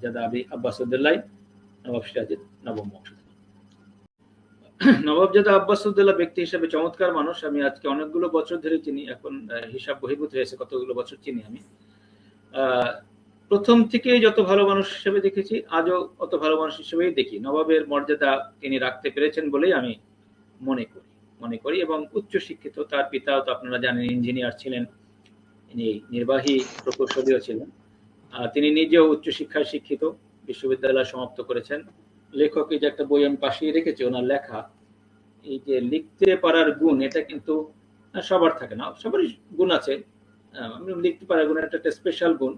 জাদা আব্বাসউদ্দৌলা নবাব সিরাজের নবম বংশধর। নবাবজাদা আব্বাসউদ্দৌলা ব্যক্তি হিসেবে চমৎকার মানুষ। আমি আজকে অনেকগুলো বছর ধরে চিনি, এখন হিসাব বহির্ভূত হয়েছে কতগুলো বছর চিনি আমি। প্রথম থেকে যত ভালো মানুষ হিসেবে দেখেছি, আজও অত ভালো মানুষ হিসেবেই দেখি। নবাবের মর্যাদা তিনি রাখতে পেরেছেন বলেই আমি মনে করি এবং উচ্চ শিক্ষিত। তার পিতাও তো আপনারা জানেন ইঞ্জিনিয়ার ছিলেন, ইনি নির্বাহী প্রকৌশলীও ছিলেন। তিনি নিজেও উচ্চ শিক্ষায় শিক্ষিত, বিশ্ববিদ্যালয় সমাপ্ত করেছেন। লেখক, এই যে একটা বই আমি পাশে রেখেছি ওনার লেখা, এই যে লিখতে পারার গুণ, এটা কিন্তু সবার থাকে না, সবারই গুণ আছে। লিখতে পারার গুণ একটা স্পেশাল গুণ।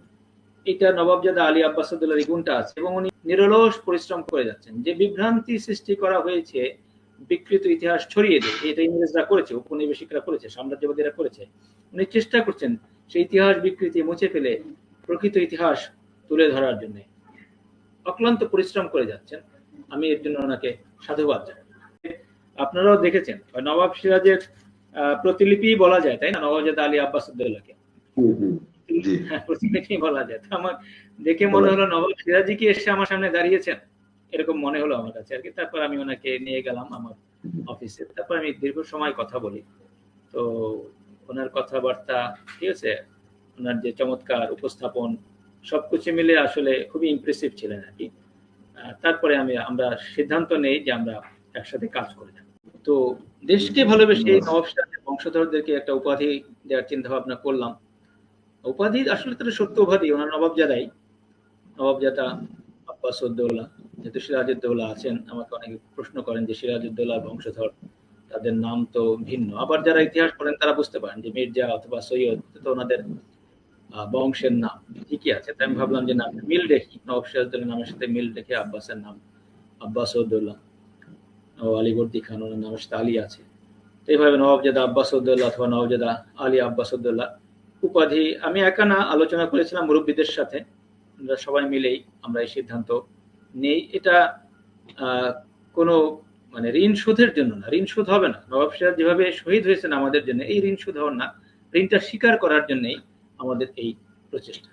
এটা নবাবজাদা আলী আব্বাসউদ্দৌলার গুণটা আছে এবং উনি নিরলস পরিশ্রম করে যাচ্ছেন। যে বিভ্রান্তি সৃষ্টি করা হয়েছে, বিকৃত ইতিহাস ছড়িয়ে দিয়ে, এটা ইংরেজরা করেছে, উপনিবেশিকরা করেছে, সাম্রাজ্যবাদীরা করেছে, উনি চেষ্টা করছেন সেই ইতিহাস বিকৃতি মুছে ফেলে প্রকৃত ইতিহাস তুলে ধরার জন্য অক্লান্ত পরিশ্রম করে যাচ্ছেন। আমি এর জন্য ওনাকে সাধুবাদ জানাই। আপনারাও দেখেছেন নবাব সিরাজের প্রতিলিপি বলা যায়, তাই না? নবাবজাদা আলী আব্বাসউদ্দৌলাকে প্রতিলিপি বলা যায়। আমার দেখে মনে হলো নবাব সিরাজই কি এসে আমার সামনে দাঁড়িয়েছেন, এরকম মনে হলো আমার কাছে আর কি। তারপর আমি ওনাকে নিয়ে গেলাম আমার অফিসে, তারপর আমি দীর্ঘ সময় কথা বলি। তো ওনার কথাবার্তা, ঠিক আছে, ওনার যে চমৎকার উপস্থাপন, সবকিছু মিলে আসলে খুবই ইমপ্রেসিভ ছিলেন আর কি। তারপরে আমরা সিদ্ধান্ত নেই যে আমরা একসাথে কাজ করে যাব। তো দেশকে ভালোবেসে নবাব সিরাজের বংশধরদেরকে একটা উপাধি দেওয়ার চিন্তা ভাবনা করলাম। উপাধি আসলে তার সত্য উপাধি, ওনার নবাবজাদা আব্বাসউদ্দৌলা। যেহেতু সিরাজউদ্দৌলা আছেন, আমাকে অনেকে প্রশ্ন করেন যে সিরাজউদ্দৌলার বংশধর, তাদের নাম তো ভিন্ন। আবার যারা ইতিহাস পড়েন তারা বুঝতে পারেন যে মির্জা অথবা সৈয়দ, তো ওনাদের বংশের নাম ঠিকই আছে। তাই আমি ভাবলাম যে নাম মিল রেখি, নবাব সিরাজউদ্দৌলার নামের সাথে মিল রেখে আব্বাসের নাম আব্বাসউদ্দৌলা ও আলীবর্দী খান, ওনার নামের সাথে আলী আছে। তো এইভাবে নবাবজাদা আব্বাসউদ্দৌলা অথবা নবাবজাদা আলী আব্বাসউদ্দৌলা উপাধি আমি একা না, আলোচনা করেছিলাম মুরব্বীদের সাথে, আমরা সবাই মিলেই আমরা এই সিদ্ধান্ত নেই। এটা কোনো মানে ঋণ শোধের জন্য না, ঋণ শোধ হবে না। নবাব সিরাজ যেভাবে শহীদ হয়েছেন আমাদের জন্য, এই ঋণ শোধ হওয়ার না, ঋণটা স্বীকার করার জন্যই আমাদের এই প্রচেষ্টা।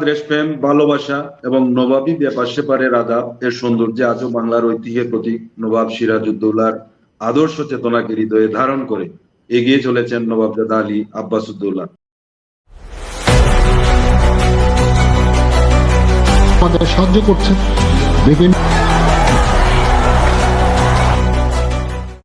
দেশপ্রেম, ভালোবাসা এবং নবাবী ব্যাপার সেপারের আদাব এর সৌন্দর্যে আজও বাংলার ঐতিহ্যের প্রতীক নবাব সিরাজউদ্দৌলার আদর্শ চেতনাকে হৃদয়ে ধারণ করে এগিয়ে চলেছেন নবাবজাদা আলী আব্বাসউদ্দৌলা। আমাদের সাহায্য করছেন বিভিন্ন